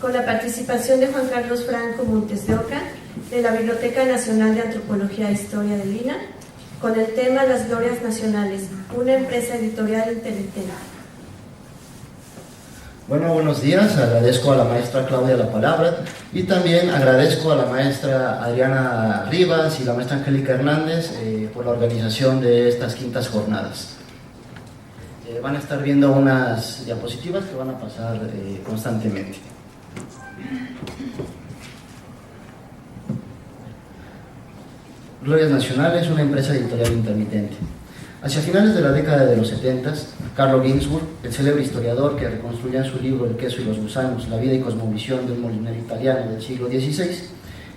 con la participación de Juan Carlos Franco Montes de Oca, de la Biblioteca Nacional de Antropología e Historia de Lina, con el tema Las Glorias Nacionales, una empresa editorial intermitente. Bueno, buenos días. Agradezco a la maestra Claudia la palabra y también agradezco a la maestra Adriana Rivas y la maestra Angélica Hernández por la organización de estas quintas jornadas. Van a estar viendo unas diapositivas que van a pasar constantemente. Glorias Nacionales, una empresa editorial intermitente. Hacia finales de la década de los 70, Carlo Ginzburg, el célebre historiador que reconstruye en su libro El queso y los gusanos, la vida y cosmovisión de un molinero italiano del siglo XVI,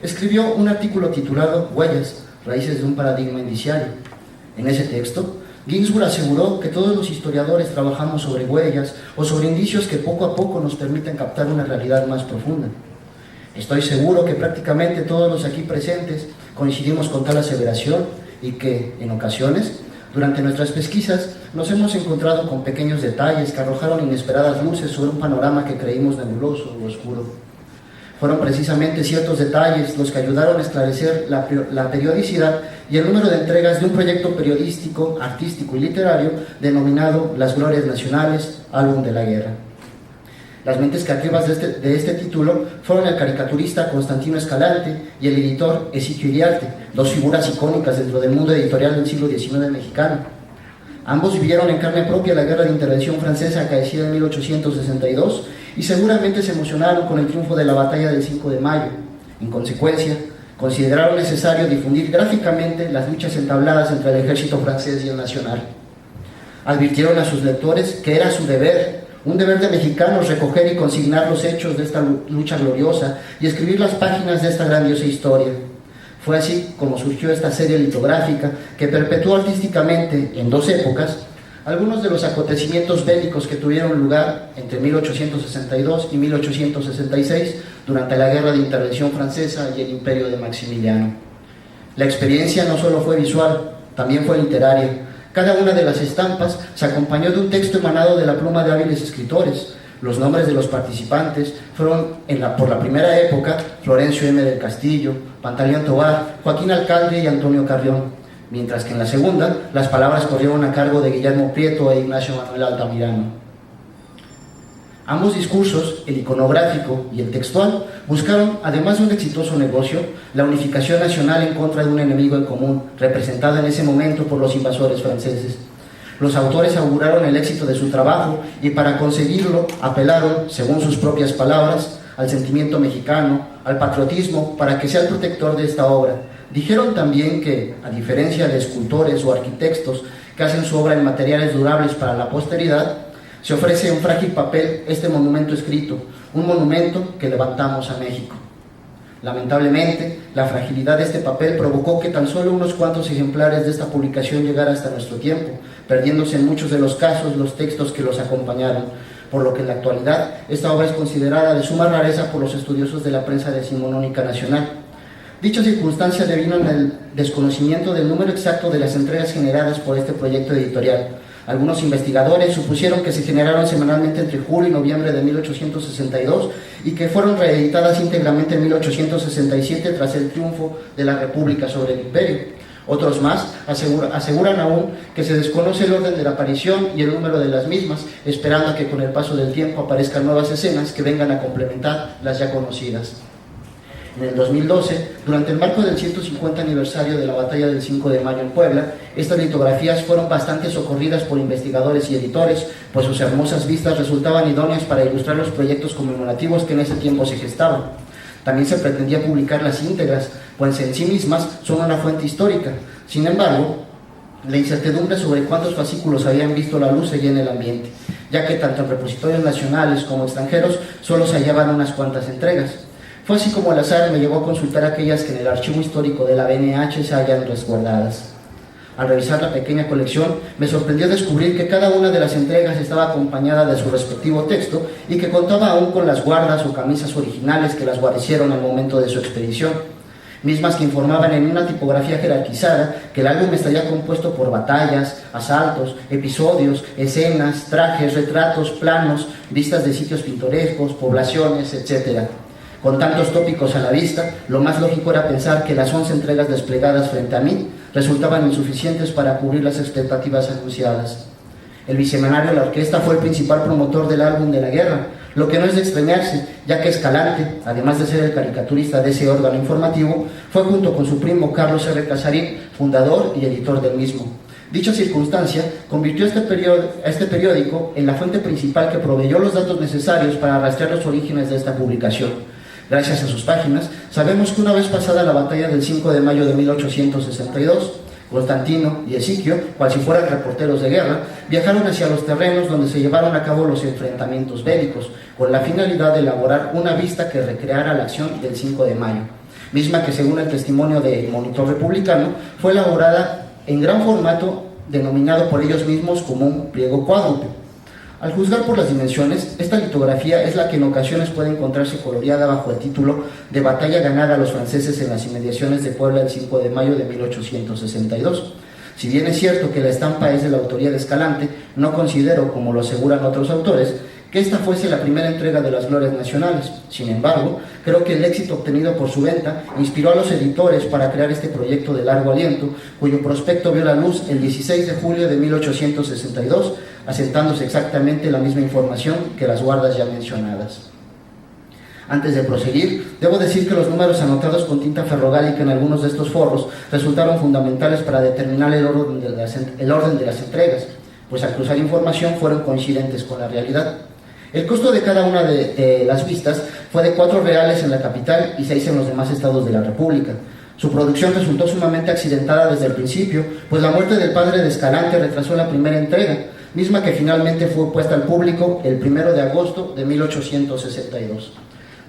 escribió un artículo titulado Huellas, raíces de un paradigma indiciario. En ese texto, Ginzburg aseguró que todos los historiadores trabajamos sobre huellas o sobre indicios que poco a poco nos permiten captar una realidad más profunda. Estoy seguro que prácticamente todos los aquí presentes coincidimos con tal aseveración y que, en ocasiones, durante nuestras pesquisas nos hemos encontrado con pequeños detalles que arrojaron inesperadas luces sobre un panorama que creímos nebuloso o oscuro. Fueron precisamente ciertos detalles los que ayudaron a esclarecer la periodicidad y el número de entregas de un proyecto periodístico, artístico y literario denominado Las Glorias Nacionales, Álbum de la Guerra. Las mentes creativas de este título fueron el caricaturista Constantino Escalante y el editor Ezequiel Iriarte, dos figuras icónicas dentro del mundo editorial del siglo XIX mexicano. Ambos vivieron en carne propia la guerra de intervención francesa acaecida en 1862 y seguramente se emocionaron con el triunfo de la batalla del 5 de mayo. En consecuencia, consideraron necesario difundir gráficamente las luchas entabladas entre el ejército francés y el nacional. Advirtieron a sus lectores que era su deber, un deber de mexicanos, recoger y consignar los hechos de esta lucha gloriosa y escribir las páginas de esta grandiosa historia. Fue así como surgió esta serie litográfica que perpetuó artísticamente, en dos épocas, algunos de los acontecimientos bélicos que tuvieron lugar entre 1862 y 1866 durante la Guerra de Intervención Francesa y el Imperio de Maximiliano. La experiencia no solo fue visual, también fue literaria. Cada una de las estampas se acompañó de un texto emanado de la pluma de hábiles escritores. Los nombres de los participantes fueron, por la primera época, Florencio M. del Castillo, Pantaleón Tovar, Joaquín Alcalde y Antonio Carrión, mientras que en la segunda, las palabras corrieron a cargo de Guillermo Prieto e Ignacio Manuel Altamirano. Ambos discursos, el iconográfico y el textual, buscaron, además de un exitoso negocio, la unificación nacional en contra de un enemigo en común, representado en ese momento por los invasores franceses. Los autores auguraron el éxito de su trabajo y para conseguirlo apelaron, según sus propias palabras, al sentimiento mexicano, al patriotismo, para que sea el protector de esta obra. Dijeron también que, a diferencia de escultores o arquitectos que hacen su obra en materiales durables para la posteridad, se ofrece en frágil papel este monumento escrito, un monumento que levantamos a México. Lamentablemente, la fragilidad de este papel provocó que tan solo unos cuantos ejemplares de esta publicación llegara hasta nuestro tiempo, perdiéndose en muchos de los casos los textos que los acompañaron, por lo que en la actualidad esta obra es considerada de suma rareza por los estudiosos de la prensa decimonónica nacional. Dicha circunstancia devino en el desconocimiento del número exacto de las entregas generadas por este proyecto editorial. Algunos investigadores supusieron que se generaron semanalmente entre julio y noviembre de 1862 y que fueron reeditadas íntegramente en 1867 tras el triunfo de la República sobre el Imperio. Otros más aseguran aún que se desconoce el orden de la aparición y el número de las mismas, esperando a que con el paso del tiempo aparezcan nuevas escenas que vengan a complementar las ya conocidas. En el 2012, durante el marco del 150 aniversario de la batalla del 5 de mayo en Puebla, estas litografías fueron bastante socorridas por investigadores y editores, pues sus hermosas vistas resultaban idóneas para ilustrar los proyectos conmemorativos que en ese tiempo se gestaban. También se pretendía publicarlas íntegras, pues en sí mismas son una fuente histórica. Sin embargo, la incertidumbre sobre cuántos fascículos habían visto la luz seguía en el ambiente, ya que tanto en repositorios nacionales como extranjeros solo se hallaban unas cuantas entregas. Fue así como al azar me llevó a consultar aquellas que en el archivo histórico de la BNH se hallan resguardadas. Al revisar la pequeña colección, me sorprendió descubrir que cada una de las entregas estaba acompañada de su respectivo texto y que contaba aún con las guardas o camisas originales que las guarecieron al momento de su expedición. mismas que informaban en una tipografía jerarquizada que el álbum estaría compuesto por batallas, asaltos, episodios, escenas, trajes, retratos, planos, vistas de sitios pintorescos, poblaciones, etc. Con tantos tópicos a la vista, lo más lógico era pensar que las 11 entregas desplegadas frente a mí resultaban insuficientes para cubrir las expectativas anunciadas. El bisemanario La Orquesta fue el principal promotor del álbum de la guerra, lo que no es de extrañarse, ya que Escalante, además de ser el caricaturista de ese órgano informativo, fue junto con su primo Carlos R. Casarín, fundador y editor del mismo. Dicha circunstancia convirtió a este periódico en la fuente principal que proveyó los datos necesarios para rastrear los orígenes de esta publicación. Gracias a sus páginas, sabemos que una vez pasada la batalla del 5 de mayo de 1862, Constantino y Esiquio, cual si fueran reporteros de guerra, viajaron hacia los terrenos donde se llevaron a cabo los enfrentamientos bélicos, con la finalidad de elaborar una vista que recreara la acción del 5 de mayo, misma que según el testimonio del Monitor Republicano, fue elaborada en gran formato, denominado por ellos mismos como un pliego cuádruple. Al juzgar por las dimensiones, esta litografía es la que en ocasiones puede encontrarse coloreada bajo el título de Batalla ganada a los franceses en las inmediaciones de Puebla el 5 de mayo de 1862. Si bien es cierto que la estampa es de la autoría de Escalante, no considero, como lo aseguran otros autores, que esta fuese la primera entrega de las glorias nacionales. Sin embargo, creo que el éxito obtenido por su venta inspiró a los editores para crear este proyecto de largo aliento, cuyo prospecto vio la luz el 16 de julio de 1862, asentándose exactamente la misma información que las guardas ya mencionadas. Antes de proseguir, debo decir que los números anotados con tinta ferrogálica en algunos de estos forros resultaron fundamentales para determinar el orden de las entregas, pues al cruzar información fueron coincidentes con la realidad. El costo de cada una de las vistas fue de 4 reales en la capital y 6 en los demás estados de la República. Su producción resultó sumamente accidentada desde el principio, pues la muerte del padre de Escalante retrasó la primera entrega, misma que finalmente fue puesta al público el 1 de agosto de 1862.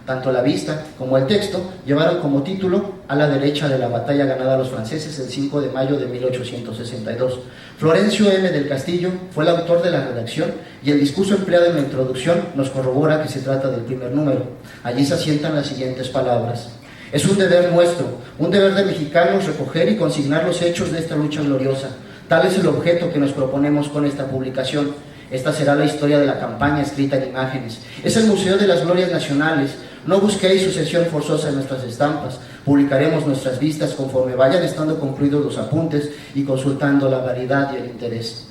Tanto la vista como el texto llevaron como título A la derecha de la batalla ganada a los franceses el 5 de mayo de 1862. Florencio M. del Castillo fue el autor de la redacción y el discurso empleado en la introducción nos corrobora que se trata del primer número. Allí se asientan las siguientes palabras: es un deber nuestro, un deber de mexicanos recoger y consignar los hechos de esta lucha gloriosa. Tal es el objeto que nos proponemos con esta publicación. Esta será la historia de la campaña escrita en imágenes. Es el Museo de las Glorias Nacionales. No busquéis sucesión forzosa en nuestras estampas. Publicaremos nuestras vistas conforme vayan estando concluidos los apuntes y consultando la variedad y el interés.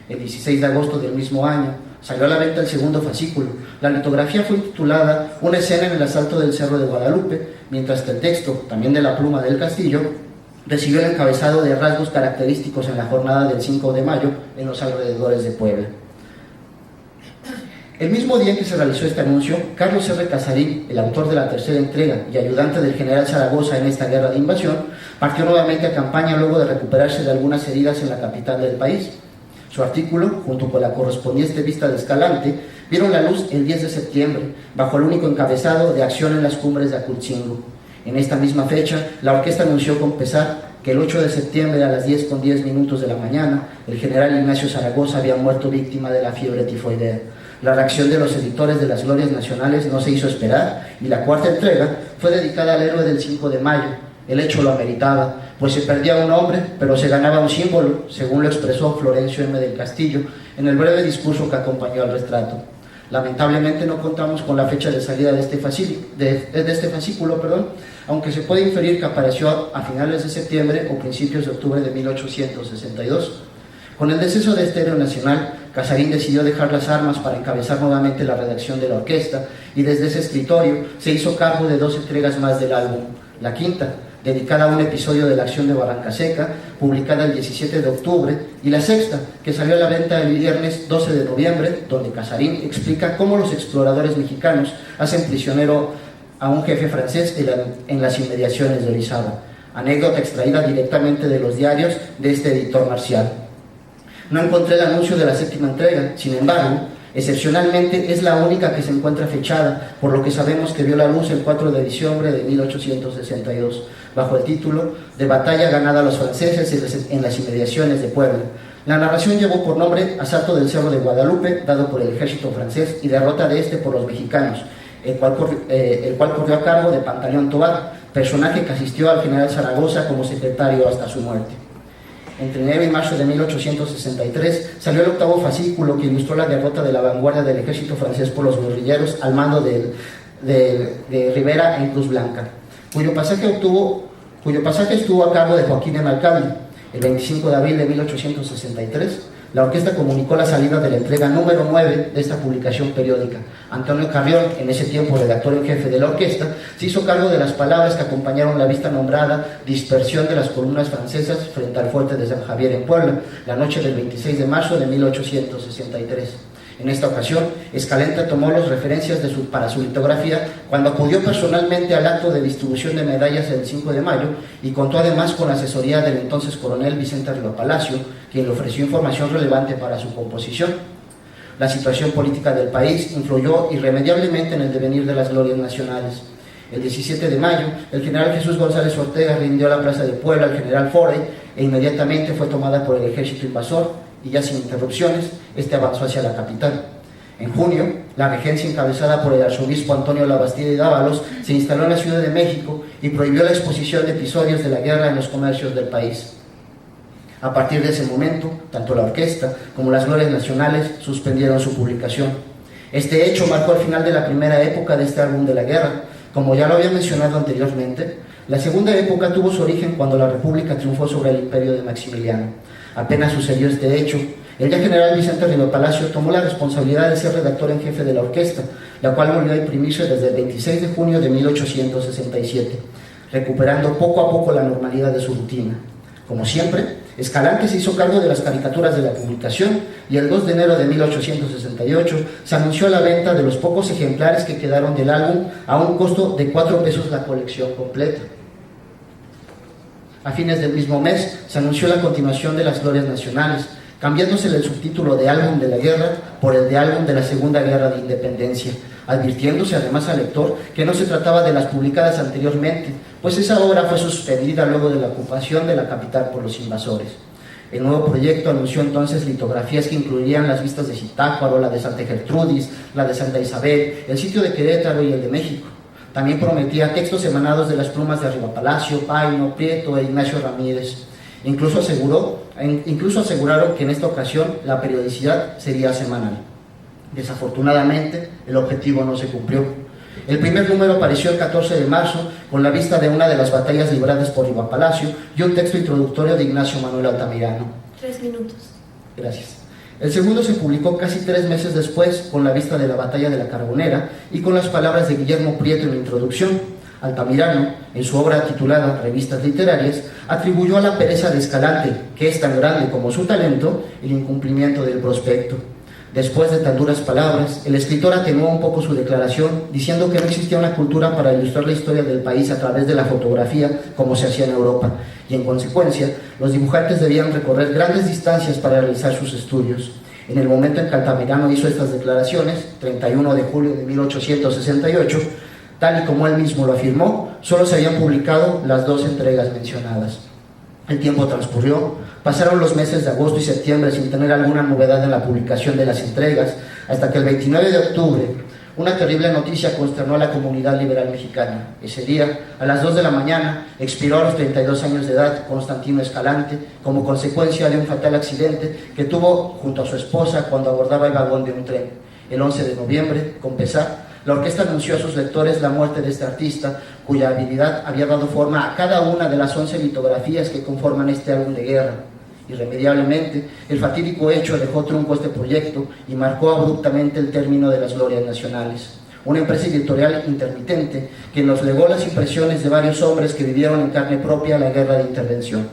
El 16 de agosto del mismo año salió a la venta el segundo fascículo. La litografía fue titulada Una escena en el asalto del Cerro de Guadalupe, mientras que el texto, también de la pluma del Castillo, recibió el encabezado de rasgos característicos en la jornada del 5 de mayo en los alrededores de Puebla. El mismo día en que se realizó este anuncio, Carlos R. Casarín, el autor de la tercera entrega y ayudante del general Zaragoza en esta guerra de invasión, partió nuevamente a campaña luego de recuperarse de algunas heridas en la capital del país. Su artículo, junto con la correspondiente vista de Escalante, vieron la luz el 10 de septiembre, bajo el único encabezado de Acción en las cumbres de Acultzingo. En esta misma fecha, la orquesta anunció con pesar que el 8 de septiembre a las 10:10 de la mañana, el general Ignacio Zaragoza había muerto víctima de la fiebre tifoidea. La reacción de los editores de las Glorias Nacionales no se hizo esperar y la cuarta entrega fue dedicada al héroe del 5 de mayo. El hecho lo ameritaba, pues se perdía un hombre, pero se ganaba un símbolo, según lo expresó Florencio M. del Castillo en el breve discurso que acompañó al retrato. Lamentablemente no contamos con la fecha de salida de este fascículo, aunque se puede inferir que apareció a finales de septiembre o principios de octubre de 1862. Con el deceso de este héroe nacional, Casarín decidió dejar las armas para encabezar nuevamente la redacción de la orquesta y desde ese escritorio se hizo cargo de 2 entregas más del álbum. La quinta, dedicada a un episodio de la acción de Barranca Seca, publicada el 17 de octubre, y la sexta, que salió a la venta el viernes 12 de noviembre, donde Casarín explica cómo los exploradores mexicanos hacen prisionero a un jefe francés en las inmediaciones de Orizaba. Anécdota extraída directamente de los diarios de este editor marcial. No encontré el anuncio de la séptima entrega, sin embargo, excepcionalmente es la única que se encuentra fechada, por lo que sabemos que vio la luz el 4 de diciembre de 1862, bajo el título de Batalla ganada a los franceses en las inmediaciones de Puebla. La narración llevó por nombre Asalto del Cerro de Guadalupe, dado por el ejército francés, y derrota de este por los mexicanos, el cual corrió a cargo de Pantaleón Tobar, personaje que asistió al general Zaragoza como secretario hasta su muerte. Entre enero y marzo de 1863 salió el 8º fascículo que ilustró la derrota de la vanguardia del ejército francés por los guerrilleros al mando de Rivera en Cruz Blanca, cuyo pasaje estuvo a cargo de Joaquín M. Alcalde. El 25 de abril de 1863, la orquesta comunicó la salida de la entrega número 9 de esta publicación periódica. Antonio Carrión, en ese tiempo redactor en jefe de la orquesta, se hizo cargo de las palabras que acompañaron la vista nombrada dispersión de las columnas francesas frente al fuerte de San Javier en Puebla, la noche del 26 de marzo de 1863. En esta ocasión, Escalante tomó las referencias para su litografía cuando acudió personalmente al acto de distribución de medallas el 5 de mayo y contó además con la asesoría del entonces coronel Vicente Riva Palacio, quien le ofreció información relevante para su composición. La situación política del país influyó irremediablemente en el devenir de las glorias nacionales. El 17 de mayo, el general Jesús González Ortega rindió la plaza de Puebla al general Forey e inmediatamente fue tomada por el ejército invasor y ya sin interrupciones, este avanzó hacia la capital. En junio, la regencia encabezada por el arzobispo Antonio Labastida y Dávalos se instaló en la Ciudad de México y prohibió la exposición de episodios de la guerra en los comercios del país. A partir de ese momento, tanto la orquesta como las glorias nacionales suspendieron su publicación. Este hecho marcó el final de la primera época de este álbum de la guerra. Como ya lo había mencionado anteriormente, la segunda época tuvo su origen cuando la República triunfó sobre el imperio de Maximiliano. Apenas sucedió este hecho, el ya general Vicente Riva Palacio tomó la responsabilidad de ser redactor en jefe de la orquesta, la cual volvió a imprimirse desde el 26 de junio de 1867, recuperando poco a poco la normalidad de su rutina. Como siempre, Escalante se hizo cargo de las caricaturas de la publicación y el 2 de enero de 1868 se anunció la venta de los pocos ejemplares que quedaron del álbum a un costo de 4 pesos la colección completa. A fines del mismo mes se anunció la continuación de las glorias nacionales, cambiándosele el subtítulo de Álbum de la Guerra por el de Álbum de la Segunda Guerra de Independencia, advirtiéndose además al lector que no se trataba de las publicadas anteriormente, pues esa obra fue suspendida luego de la ocupación de la capital por los invasores. El nuevo proyecto anunció entonces litografías que incluirían las vistas de Zitácuaro, la de Santa Gertrudis, la de Santa Isabel, el sitio de Querétaro y el de México. También prometía textos emanados de las plumas de Riva Palacio, Paino, Prieto e Ignacio Ramírez. Incluso aseguraron que en esta ocasión la periodicidad sería semanal. Desafortunadamente, el objetivo no se cumplió. El primer número apareció el 14 de marzo con la vista de una de las batallas libradas por Riva Palacio y un texto introductorio de Ignacio Manuel Altamirano. 3 minutos. Gracias. El segundo se publicó casi 3 meses después con la vista de la batalla de la Carbonera y con las palabras de Guillermo Prieto en la introducción. Altamirano, en su obra titulada Revistas Literarias, atribuyó a la pereza de Escalante, que es tan grande como su talento, el incumplimiento del prospecto. Después de tan duras palabras, el escritor atenuó un poco su declaración, diciendo que no existía una cultura para ilustrar la historia del país a través de la fotografía como se hacía en Europa, y en consecuencia, los dibujantes debían recorrer grandes distancias para realizar sus estudios. En el momento en que Altamirano hizo estas declaraciones, 31 de julio de 1868, tal y como él mismo lo afirmó, solo se habían publicado las 2 entregas mencionadas. El tiempo transcurrió, pasaron los meses de agosto y septiembre sin tener alguna novedad en la publicación de las entregas, hasta que el 29 de octubre, una terrible noticia consternó a la comunidad liberal mexicana. Ese día, a las 2 de la mañana, expiró a los 32 años de edad Constantino Escalante, como consecuencia de un fatal accidente que tuvo junto a su esposa cuando abordaba el vagón de un tren. El 11 de noviembre, con pesar, la orquesta anunció a sus lectores la muerte de este artista, cuya habilidad había dado forma a cada una de las 11 litografías que conforman este álbum de guerra. Irremediablemente, el fatídico hecho dejó trunco este proyecto y marcó abruptamente el término de las glorias nacionales. Una empresa editorial intermitente que nos legó las impresiones de varios hombres que vivieron en carne propia la guerra de intervención.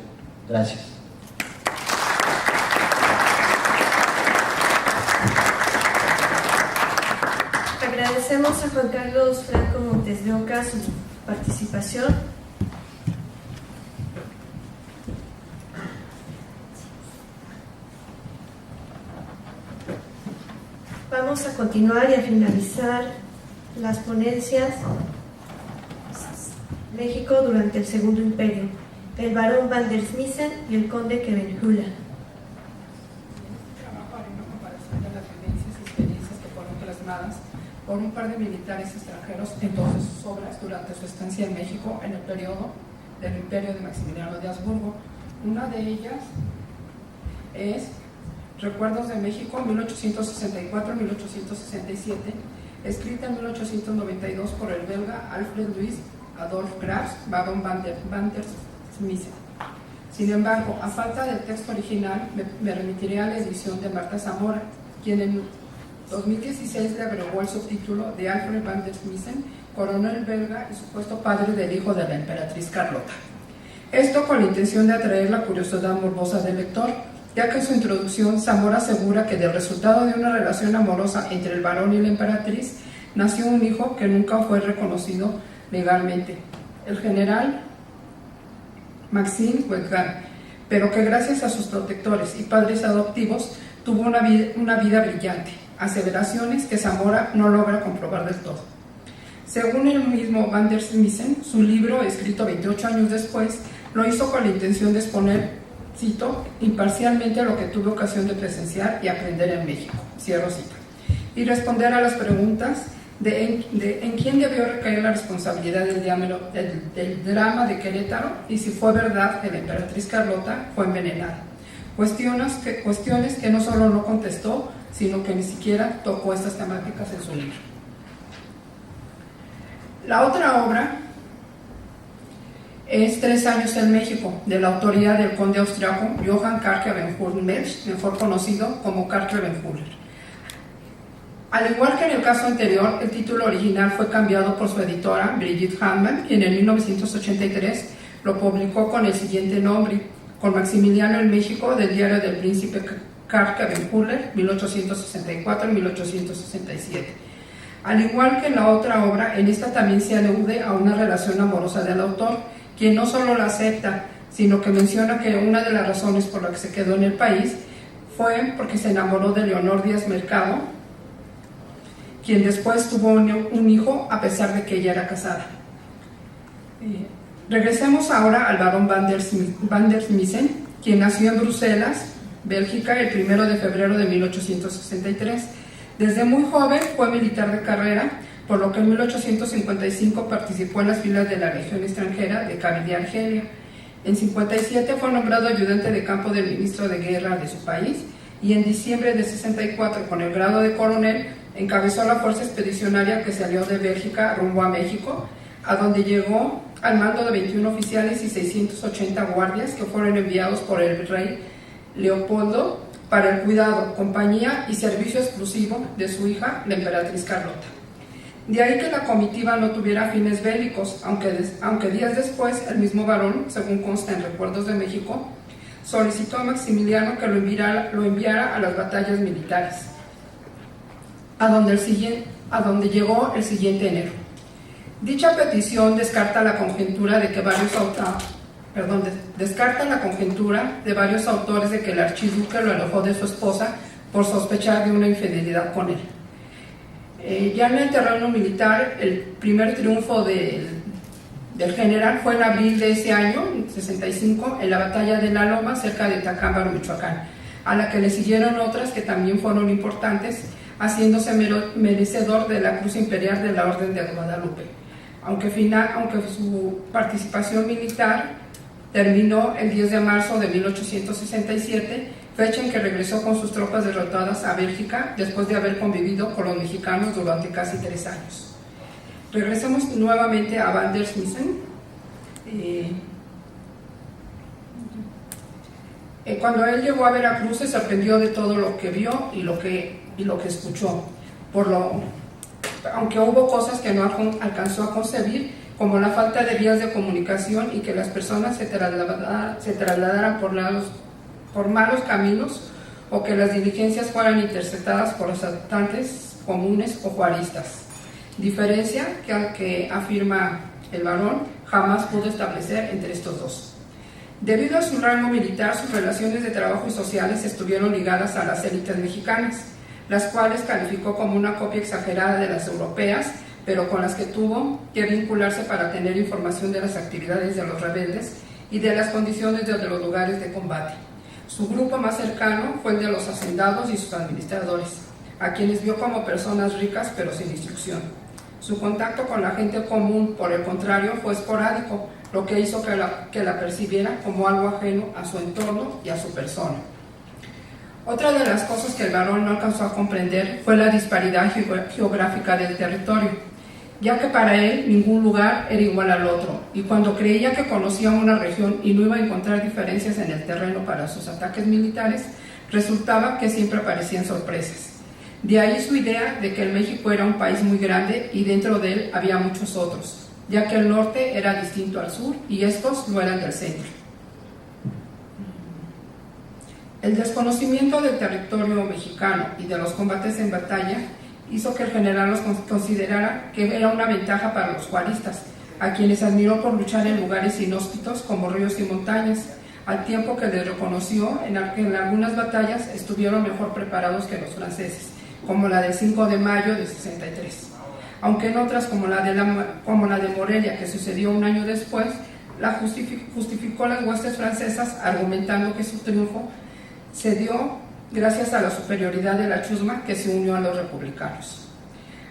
Gracias. Agradecemos a Juan Carlos Franco Montes de Oca su participación. Vamos a continuar y a finalizar las ponencias México durante el Segundo Imperio, el barón Van der Smissen y el conde Kevenhula. Trabajo hará una comparación de las vivencias y experiencias que fueron plasmadas por un par de militares extranjeros en todas sus obras durante su estancia en México en el periodo del imperio de Maximiliano de Habsburgo. Una de ellas es Recuerdos de México, 1864-1867, escrita en 1892 por el belga Alfred Louis Adolphe Graf Baron van der Smissen. Sin embargo, a falta del texto original, me remitiré a la edición de Marta Zamora, quien en 2016 le agregó el subtítulo de Alfred van der Smissen, coronel belga y supuesto padre del hijo de la emperatriz Carlota. Esto con la intención de atraer la curiosidad morbosa del lector, ya que en su introducción Zamora asegura que del resultado de una relación amorosa entre el varón y la emperatriz nació un hijo que nunca fue reconocido legalmente, el general Maxime Weygand, pero que gracias a sus protectores y padres adoptivos tuvo una vida brillante, aseveraciones que Zamora no logra comprobar del todo. Según el mismo van der Smissen, su libro, escrito 28 años después, lo hizo con la intención de exponer, cito, imparcialmente lo que tuve ocasión de presenciar y aprender en México, cierro cita, y responder a las preguntas de en quién debió recaer la responsabilidad del drama de Querétaro y si fue verdad que la emperatriz Carlota fue envenenada. Cuestiones que no solo no contestó, sino que ni siquiera tocó estas temáticas en su libro. La otra obra es 3 años en México, de la autoría del conde austriaco Johann Carke-Benhur-Melch, mejor conocido como Carke-Benhuler. Al igual que en el caso anterior, el título original fue cambiado por su editora, Brigitte Handmann, quien en 1983 lo publicó con el siguiente nombre, con Maximiliano en México, del diario del príncipe Carke-Benhuler, 1864-1867. Al igual que en la otra obra, en esta también se alude a una relación amorosa del autor, quien no solo la acepta, sino que menciona que una de las razones por las que se quedó en el país fue porque se enamoró de Leonor Díaz Mercado, quien después tuvo un hijo a pesar de que ella era casada. Regresemos ahora al barón van der Smissen, quien nació en Bruselas, Bélgica, el 1 de febrero de 1863. Desde muy joven fue militar de carrera, por lo que en 1855 participó en las filas de la Legión extranjera de Kabylie, Argelia. En 57 fue nombrado ayudante de campo del ministro de guerra de su país y en diciembre de 64, con el grado de coronel, encabezó la fuerza expedicionaria que salió de Bélgica rumbo a México, a donde llegó al mando de 21 oficiales y 680 guardias que fueron enviados por el rey Leopoldo para el cuidado, compañía y servicio exclusivo de su hija, la emperatriz Carlota. De ahí que la comitiva no tuviera fines bélicos, aunque días después el mismo varón, según consta en Recuerdos de México, solicitó a Maximiliano que lo enviara a las batallas militares, a donde llegó el siguiente enero. Dicha petición descarta la conjetura de varios autores de que el archiduque lo alojó de su esposa por sospechar de una infidelidad con él. Ya en el terreno militar, el primer triunfo del general fue en abril de ese año, 65, en la batalla de La Loma, cerca de Tacámbaro, Michoacán, a la que le siguieron otras que también fueron importantes, haciéndose merecedor de la Cruz Imperial de la Orden de Guadalupe. Aunque su participación militar terminó el 10 de marzo de 1867, fecha en que regresó con sus tropas derrotadas a Bélgica después de haber convivido con los mexicanos durante casi 3 años. Regresemos nuevamente a van der Smissen. Cuando él llegó a Veracruz se sorprendió de todo lo que vio y lo que escuchó, aunque hubo cosas que no alcanzó a concebir, como la falta de vías de comunicación y que las personas se trasladaran por malos caminos o que las diligencias fueran interceptadas por asaltantes comunes o juaristas. Diferencia que afirma el varón jamás pudo establecer entre estos dos. Debido a su rango militar, sus relaciones de trabajo y sociales estuvieron ligadas a las élites mexicanas, las cuales calificó como una copia exagerada de las europeas, pero con las que tuvo que vincularse para tener información de las actividades de los rebeldes y de las condiciones de los lugares de combate. Su grupo más cercano fue el de los hacendados y sus administradores. a quienes vio como personas ricas pero sin instrucción. Su contacto con la gente común, por el contrario, fue esporádico, lo que hizo que la percibiera como algo ajeno a su entorno y a su persona. Otra de las cosas que el varón no alcanzó a comprender fue la disparidad geográfica del territorio, ya que para él ningún lugar era igual al otro, y cuando creía que conocía una región y no iba a encontrar diferencias en el terreno para sus ataques militares, resultaba que siempre aparecían sorpresas. De ahí su idea de que el México era un país muy grande y dentro de él había muchos otros, ya que el norte era distinto al sur y estos no eran del centro. El desconocimiento del territorio mexicano y de los combates en batalla hizo que el general los considerara que era una ventaja para los juaristas, a quienes admiró por luchar en lugares inhóspitos como ríos y montañas, al tiempo que les reconoció que en algunas batallas estuvieron mejor preparados que los franceses, como la del 5 de mayo de 63. Aunque en otras, como la de Morelia, que sucedió un año después, justificó las huestes francesas argumentando que su triunfo se dio gracias a la superioridad de la chusma que se unió a los republicanos.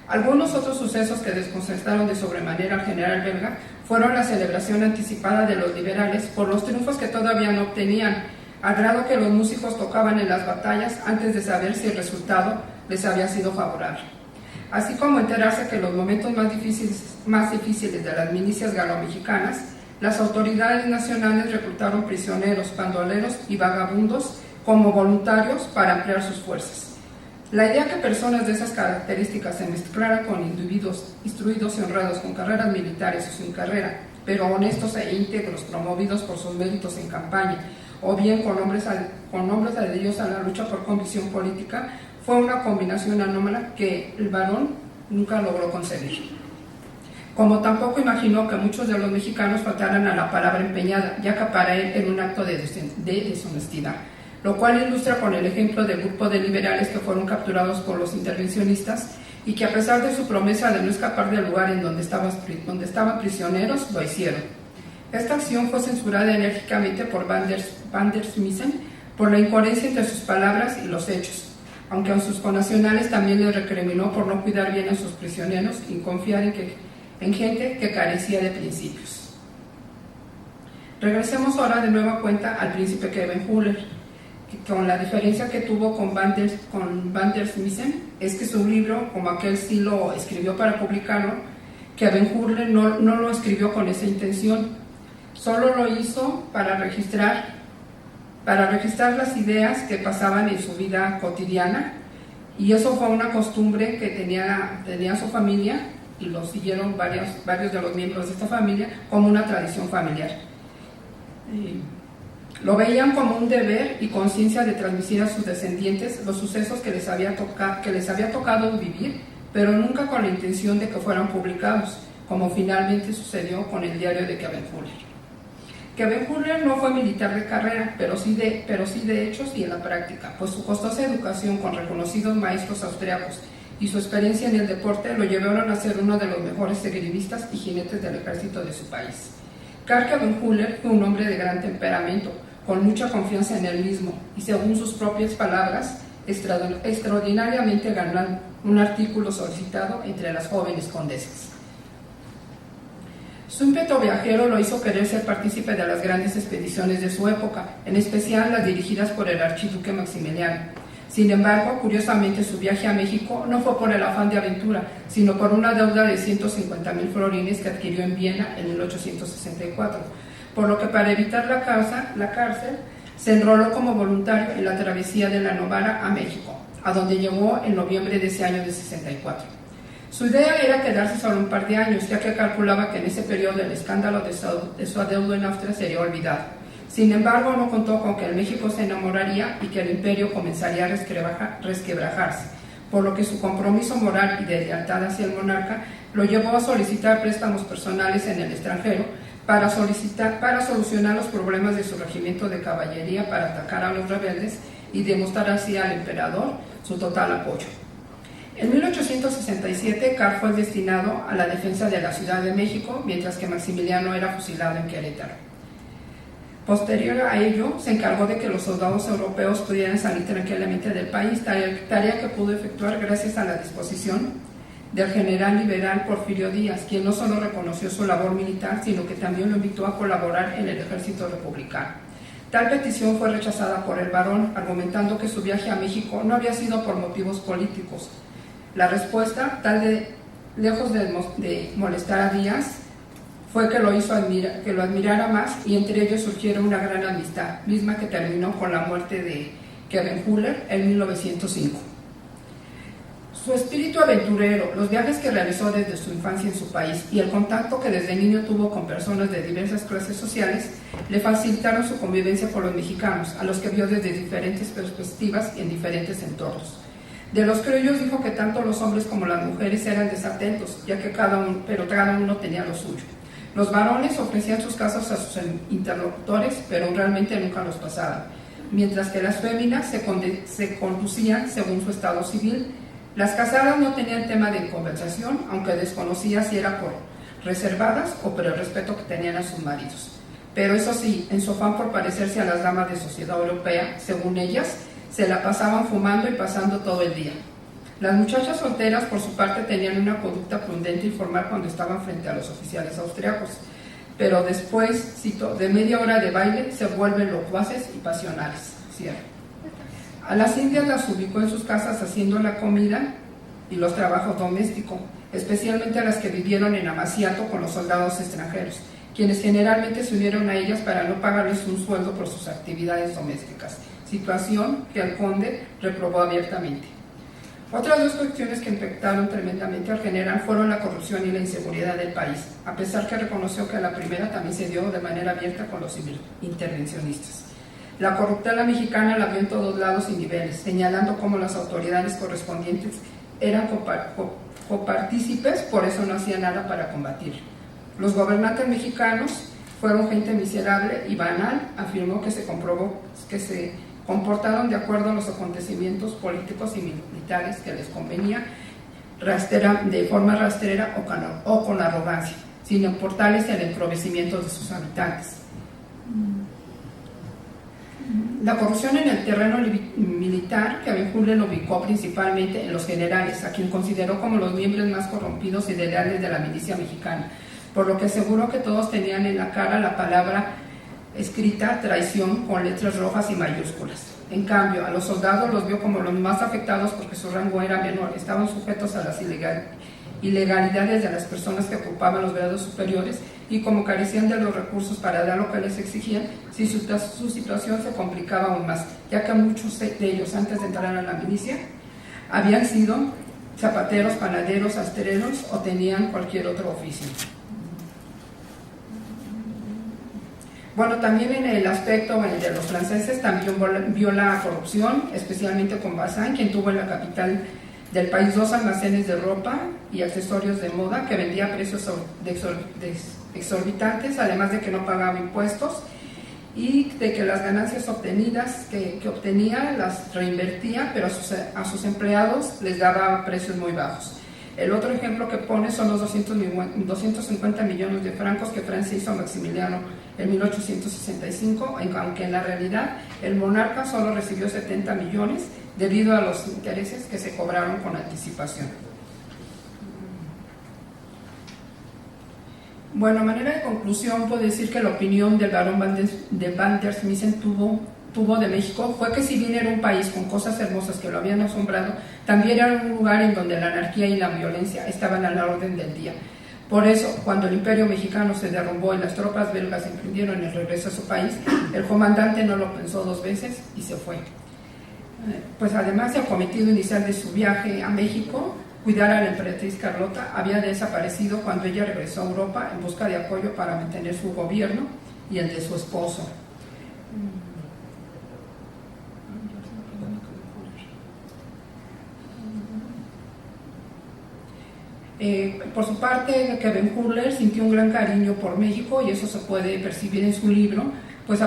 Algunos otros sucesos que desconcertaron de sobremanera al general belga fueron la celebración anticipada de los liberales por los triunfos que todavía no obtenían, al grado que los músicos tocaban en las batallas antes de saber si el resultado les había sido favorable, así como enterarse que en los momentos más difíciles de las milicias galo-mexicanas, las autoridades nacionales reclutaron prisioneros, bandoleros y vagabundos como voluntarios para ampliar sus fuerzas. La idea que personas de esas características se mezclaran con individuos instruidos y honrados con carreras militares o sin carrera, pero honestos e íntegros, promovidos por sus méritos en campaña, o bien con hombres adheridos a la lucha por convicción política, fue una combinación anómala que el varón nunca logró concebir. Como tampoco imaginó que muchos de los mexicanos faltaran a la palabra empeñada, ya que para él era un acto de deshonestidad, lo cual ilustra con el ejemplo del grupo de liberales que fueron capturados por los intervencionistas y que a pesar de su promesa de no escapar del lugar en donde estaban prisioneros, lo hicieron. Esta acción fue censurada enérgicamente por Van der Smissen por la incoherencia entre sus palabras y los hechos, aunque a sus connacionales también les recriminó por no cuidar bien a sus prisioneros y confiar en gente que carecía de principios. Regresemos ahora de nueva cuenta al príncipe Khepen-Hüller, con la diferencia que tuvo con Van der Smissen es que su libro, como aquel sí lo escribió para publicarlo, Khepen-Hüller no lo escribió con esa intención, solo lo hizo para registrar las ideas que pasaban en su vida cotidiana, y eso fue una costumbre que tenía su familia y lo siguieron varios de los miembros de esta familia como una tradición familiar. Lo veían como un deber y conciencia de transmitir a sus descendientes los sucesos que les había tocado vivir, pero nunca con la intención de que fueran publicados, como finalmente sucedió con el diario de Khepen-Hüller. Khepen-Hüller no fue militar de carrera, pero sí de hechos y en la práctica, pues su costosa educación con reconocidos maestros austriacos y su experiencia en el deporte lo llevaron a ser uno de los mejores esgrimistas y jinetes del ejército de su país. Karl Khepen-Hüller fue un hombre de gran temperamento, con mucha confianza en él mismo y, según sus propias palabras, extraordinariamente ganó un artículo solicitado entre las jóvenes condesas. Su ímpetu viajero lo hizo querer ser partícipe de las grandes expediciones de su época, en especial las dirigidas por el archiduque Maximiliano. Sin embargo, curiosamente, su viaje a México no fue por el afán de aventura, sino por una deuda de 150,000 florines que adquirió en Viena en 1864, por lo que para evitar la cárcel se enroló como voluntario en la travesía de la Novara a México, a donde llegó en noviembre de ese año de 64. Su idea era quedarse solo un par de años, ya que calculaba que en ese periodo el escándalo de su adeudo en Austria sería olvidado. Sin embargo, no contó con que el México se enamoraría y que el imperio comenzaría a resquebrajarse, por lo que su compromiso moral y de lealtad hacia el monarca lo llevó a solicitar préstamos personales en el extranjero para solucionar los problemas de su regimiento de caballería para atacar a los rebeldes y demostrar así al emperador su total apoyo. En 1867, Karl fue destinado a la defensa de la Ciudad de México, mientras que Maximiliano era fusilado en Querétaro. Posterior a ello, se encargó de que los soldados europeos pudieran salir tranquilamente del país, tarea que pudo efectuar gracias a la disposición del general liberal Porfirio Díaz, quien no solo reconoció su labor militar, sino que también lo invitó a colaborar en el ejército republicano. Tal petición fue rechazada por el barón, argumentando que su viaje a México no había sido por motivos políticos. La respuesta, lejos de molestar a Díaz, fue que lo hizo que lo admirara más, y entre ellos surgiera una gran amistad, misma que terminó con la muerte de Kevin Huller en 1905. Su espíritu aventurero, los viajes que realizó desde su infancia en su país y el contacto que desde niño tuvo con personas de diversas clases sociales le facilitaron su convivencia con los mexicanos, a los que vio desde diferentes perspectivas y en diferentes entornos. De los criollos dijo que tanto los hombres como las mujeres eran desatentos, ya que cada uno tenía lo suyo. Los varones ofrecían sus casas a sus interlocutores, pero realmente nunca los pasaban, mientras que las féminas se conducían según su estado civil. Las casadas no tenían tema de conversación, aunque desconocía si era por reservadas o por el respeto que tenían a sus maridos. Pero eso sí, en su afán por parecerse a las damas de sociedad europea, según ellas, se la pasaban fumando y pasando todo el día. Las muchachas solteras, por su parte, tenían una conducta prudente y formal cuando estaban frente a los oficiales austriacos, pero después, cito, de media hora de baile se vuelven locuaces y pasionales. Cierto. A las indias las ubicó en sus casas haciendo la comida y los trabajos domésticos, especialmente a las que vivieron en amaciato con los soldados extranjeros, quienes generalmente se unieron a ellas para no pagarles un sueldo por sus actividades domésticas, situación que el conde reprobó abiertamente. Otras dos cuestiones que impactaron tremendamente al general fueron la corrupción y la inseguridad del país, a pesar que reconoció que la primera también se dio de manera abierta con los intervencionistas. La corruptela mexicana la vio en todos lados y niveles, señalando cómo las autoridades correspondientes eran copartícipes, por eso no hacían nada para combatir. Los gobernantes mexicanos fueron gente miserable y banal, afirmó que se comprobó que se comportaron de acuerdo a los acontecimientos políticos y militares que les convenía, de forma rastrera o con arrogancia, sin importarles el empobrecimiento de sus habitantes. La corrupción en el terreno militar, que Abengourou lo ubicó principalmente en los generales, a quien consideró como los miembros más corrompidos y leales de la milicia mexicana, por lo que aseguró que todos tenían en la cara la palabra escrita traición con letras rojas y mayúsculas. En cambio, a los soldados los vio como los más afectados porque su rango era menor, estaban sujetos a las ilegalidades de las personas que ocupaban los grados superiores y como carecían de los recursos para dar lo que les exigían, si su situación se complicaba aún más, ya que muchos de ellos antes de entrar a la milicia habían sido zapateros, panaderos, astreros o tenían cualquier otro oficio. Bueno, también en el aspecto de los franceses también vio la corrupción, especialmente con Bazin, quien tuvo en la capital del país 2 almacenes de ropa y accesorios de moda que vendía a precios exorbitantes, además de que no pagaba impuestos y de que las ganancias obtenidas que obtenía las reinvertía, pero a sus empleados les daba precios muy bajos. El otro ejemplo que pone son los 250 millones de francos que Francia hizo a Maximiliano en 1865, aunque en la realidad el monarca solo recibió 70 millones debido a los intereses que se cobraron con anticipación. Bueno, a manera de conclusión, puedo decir que la opinión del barón de Van der Smissen tuvo de México fue que si bien era un país con cosas hermosas que lo habían asombrado, también era un lugar en donde la anarquía y la violencia estaban a la orden del día. Por eso, cuando el imperio mexicano se derrumbó y las tropas belgas emprendieron el regreso a su país, el comandante no lo pensó dos veces y se fue. Pues además, el cometido inicial de su viaje a México, cuidar a la emperatriz Carlota, había desaparecido cuando ella regresó a Europa en busca de apoyo para mantener su gobierno y el de su esposo. Por su parte, Kevin Huller sintió un gran cariño por México y eso se puede percibir en su libro, pues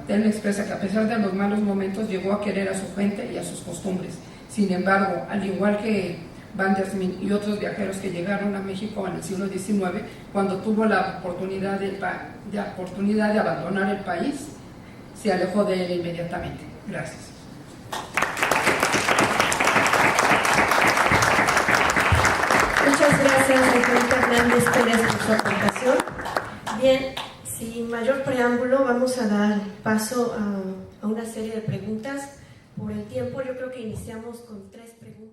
él expresa que a pesar de los malos momentos llegó a querer a su gente y a sus costumbres. Sin embargo, al igual que Van der Smissen y otros viajeros que llegaron a México en el siglo XIX, cuando tuvo la oportunidad de abandonar el país, se alejó de él inmediatamente. Gracias. Muchas gracias, Angélica Hernández Pérez, por su aportación. Bien, sin mayor preámbulo, vamos a dar paso a una serie de preguntas. Por el tiempo, yo creo que iniciamos con 3 preguntas.